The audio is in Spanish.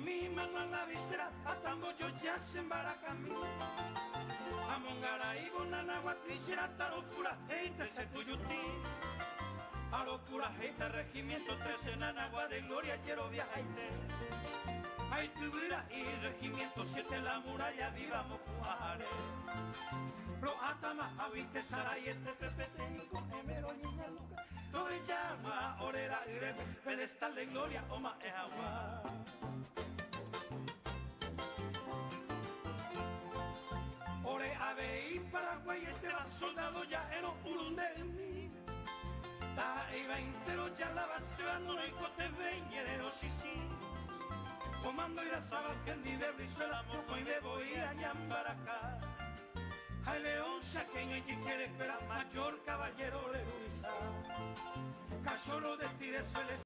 mi mano a la visera, atambo yo ya se embaracami. Amongara y bonana guatrichera, ta locura, heita se cuyuti. A locura, heita regimiento, 13 en agua de gloria, quiero viajaite. Ay, tubura y regimiento, 7 la muralla, viva Mocuare. Lo atama, habite, sarayete, pepete, y con emero, niña luca. Lo de llama, orera, grebe, pedestal de gloria, oma, es agua. Ore, ave y Paraguay, este va soldado ya en Urundemi. Ta iba entero ya la base, no hay cote veñerero, sí, sí. Comando ir a Sabajen, ni de Brizuela, moco y me voy a Ñambaraca. Ay, León, Chaqueña y quiere esperar mayor caballero de Luisa.